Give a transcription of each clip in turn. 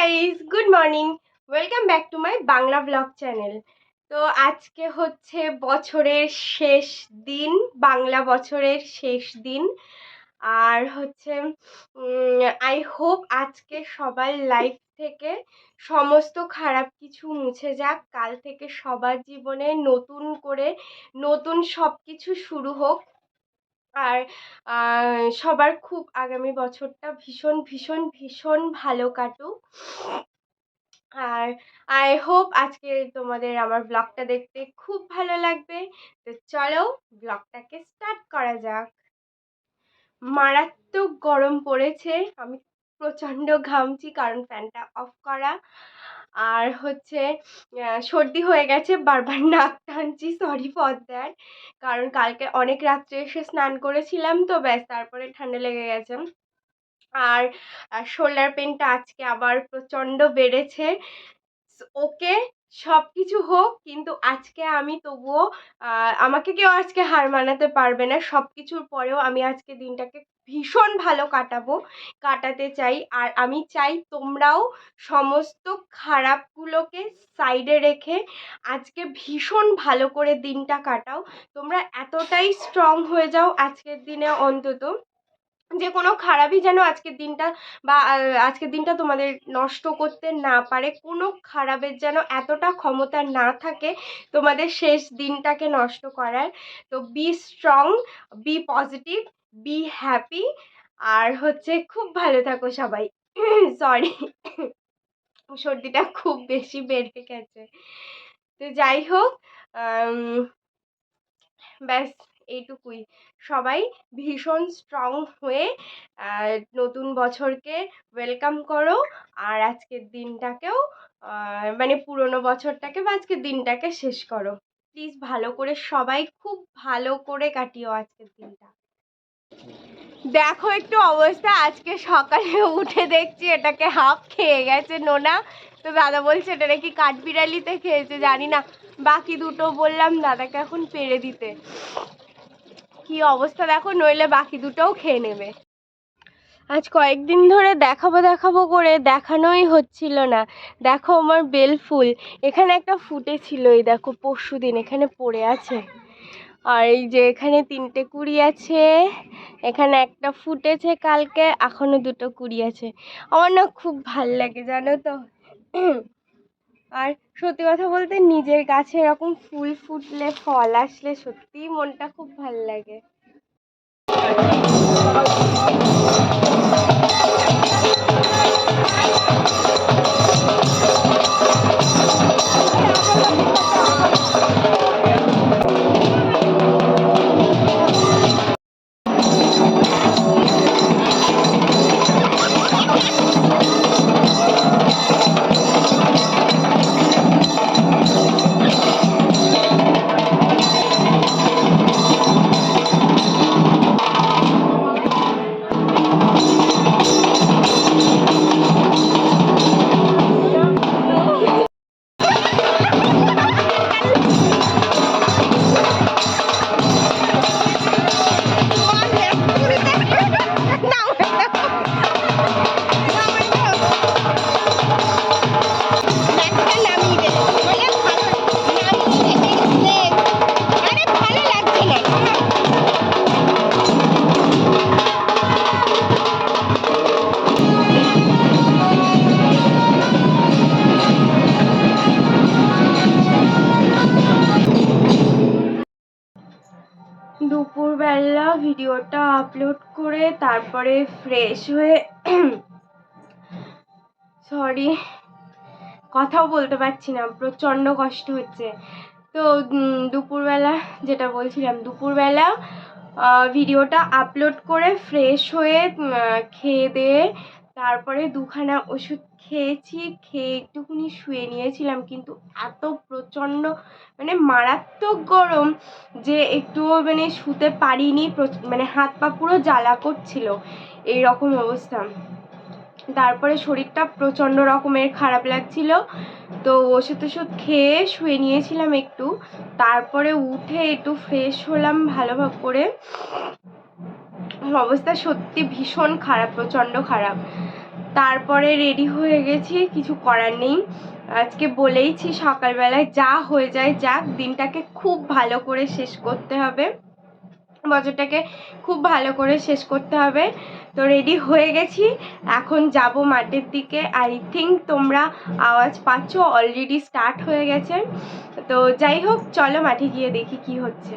Guys, good morning. Welcome back to my Bangla blog channel. তো আজকে হচ্ছে বছরের শেষ দিন, বাংলা বছরের শেষ দিন। আর হচ্ছে আই হোপ আজকে সবার লাইফ থেকে সমস্ত খারাপ কিছু মুছে যাক। কাল থেকে সবার জীবনে নতুন করে নতুন সব কিছু শুরু হোক। আর সবার খুব আগামী বছরটা ভীষণ ভীষণ ভীষণ ভালো কাটুক। আর আই হোপ আজকে তোমাদের আমার ব্লগটা দেখতে খুব ভালো লাগবে। তো চলো ব্লগটাকে স্টার্ট করা যাক। মারাত্মক গরম পড়েছে, আমি প্রচণ্ড ঘামছি কারণ ফ্যানটা অফ করা। আর হচ্ছে সর্দি হয়ে গেছে, বারবার নাক টানছি, সরি ফর দ্যাট। কারণ কালকে অনেক রাত্রে এসে স্নান করেছিলাম, তো ব্যাস তারপরে ঠান্ডা লেগে গেছে। আর শোল্ডার পেনটা আজকে আবার প্রচণ্ড বেড়েছে। ওকে, সব কিছু হোক, কিন্তু আজকে আমি তবুও আমাকে কেউ আজকে হার মানাতে পারবে না। সব কিছুর পরেও আমি আজকে দিনটাকে ভীষণ ভালো কাটাতে চাই। আর আমি চাই তোমরাও সমস্ত খারাপগুলোকে সাইডে রেখে আজকে ভীষণ ভালো করে দিনটা কাটাও। তোমরা এতটাই স্ট্রং হয়ে যাও আজকের দিনে, অন্তত যে কোনো খারাপই যেন আজকের দিনটা বা আজকের দিনটা তোমাদের নষ্ট করতে না পারে। কোনো খারাপের যেন এতটা ক্ষমতা না থাকে তোমাদের শেষ দিনটাকে নষ্ট করার। তো be strong, be positive, be happy. আর হচ্ছে খুব ভালো থাকো সবাই। সরি, সর্দিটা খুব বেশি বেড়ে গেছে। তো যাই হোক, ব্যাস এইটুকুই। সবাই ভীষণ স্ট্রং হয়ে নতুন বছরকে ওয়েলকাম করো। আর আজকের দিনটাকেও মানে পুরনো বছরটাকে বা আজকের দিনটাকে শেষ করো। প্লিজ ভালো করে সবাই খুব ভালো করে কাটিও আজকের দিনটা। দেখো একটু অবস্থা, আজকে সকালে উঠে দেখছি এটাকে হাফ খেয়ে গেছে নোনা। তো দাদা বলছে এটা নাকি কাঠবিড়ালিতে খেয়েছে, জানি না। বাকি দুটো বললাম দাদাকে এখন পেড়ে দিতে। কি অবস্থা দেখো, নইলে বাকি দুটোও খেয়ে নেবে। আজ কয়েকদিন ধরে দেখাবো করে দেখানোই হচ্ছিল না। দেখো আমার বেল ফুল এখানে একটা ফুটেছিল, এই দেখো পরশুদিন এখানে পড়ে আছে। আর এই যে এখানে 3টে কুড়ি আছে, এখানে একটা ফুটেছে কালকে, এখনো 2টো কুড়ি আছে। আমার না খুব ভাল লাগে জানো তো। আর সত্যি কথা বলতে নিজের গাছে এরকম ফুল ফুটলে, ফল আসলে সত্যিই মনটা খুব ভাল লাগে। দুপুরবেলা ভিডিওটা আপলোড করে তারপরে ফ্রেশ হয়ে সরি কথাও বলতে পারছি না, প্রচণ্ড কষ্ট হচ্ছে। তো দুপুরবেলা যেটা বলছিলাম, দুপুরবেলা ভিডিওটা আপলোড করে ফ্রেশ হয়ে খেয়ে দিয়ে তারপরে 2খানা ওষুধ খেয়েছি, খেয়ে একটুখানি শুয়ে নিয়েছিলাম। কিন্তু এত প্রচণ্ড মানে মারাত্মক গরম যে একটুও মানে শুতে পারিনি, মানে হাত পা পুরো জ্বালা করছিল, এইরকম অবস্থা। তারপরে শরীরটা প্রচণ্ড রকমের খারাপ লাগছিল, তো ওষুধ খেয়ে শুয়ে নিয়েছিলাম একটু। তারপরে উঠে একটু ফ্রেশ হলাম ভালোভাবে করে। অবস্থা সত্যি ভীষণ খারাপ, প্রচণ্ড খারাপ। তারপরে রেডি হয়ে গেছি, কিছু করার নেই। আজকে বলেইছি সকালবেলায় যা হয়ে যায় যাক, দিনটাকে খুব ভালো করে শেষ করতে হবে, বছরটাকে খুব ভালো করে শেষ করতে হবে। তো রেডি হয়ে গেছি, এখন যাব মাঠের দিকে। আই থিঙ্ক তোমরা আওয়াজ পাচ্ছ, অলরেডি স্টার্ট হয়ে গেছে। তো যাই হোক, চলো মাঠে গিয়ে দেখি কি হচ্ছে।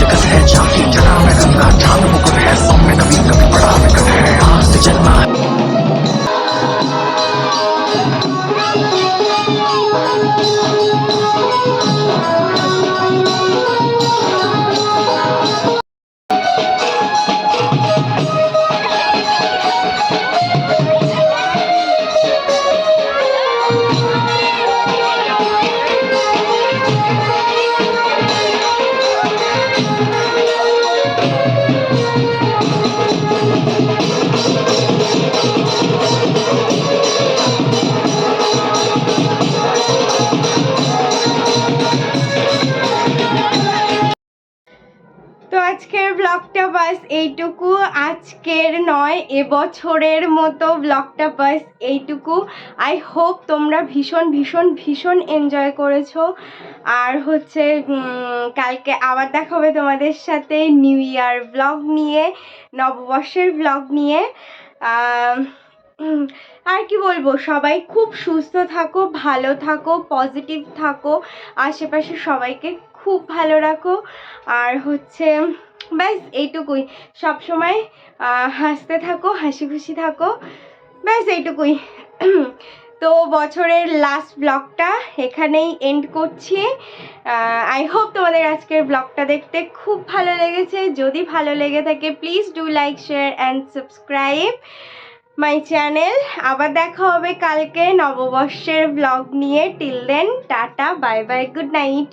फिकर है झांकी जगह में गंगा ठान मुकुट है सामने कभी कभी बड़ा विकट है हार से जन्मा है তো আজকের ব্লগটা বাস এইটুকু, আজকের নয় এবছরের মতো ব্লগটা বাস এইটুকু। আই হোপ তোমরা ভীষণ ভীষণ ভীষণ এনজয় করেছো। আর হচ্ছে কালকে আবার দেখা হবে তোমাদের সাথে নিউ ইয়ার ব্লগ নিয়ে, নববর্ষের ব্লগ নিয়ে। আর কি বলবো, সবাই খুব সুস্থ থাকো, ভালো থাকো, পজিটিভ থাকো, আশেপাশে সবাইকে খুব ভালো রাখো। আর হচ্ছে ব্যাস এইটুকুই, সবসময় হাসতে থাকো, হাসি খুশি থাকো, ব্যাস এইটুকুই। তো বছরের লাস্ট ব্লগটা এখানেই এন্ড করছি। আই হোপ তোমাদের আজকের ব্লগটা দেখতে খুব ভালো লেগেছে। যদি ভালো লেগে থাকে please do like, share and subscribe my channel. আবার দেখা হবে কালকে নববর্ষের ব্লগ নিয়ে। Till then tata, bye bye, good night.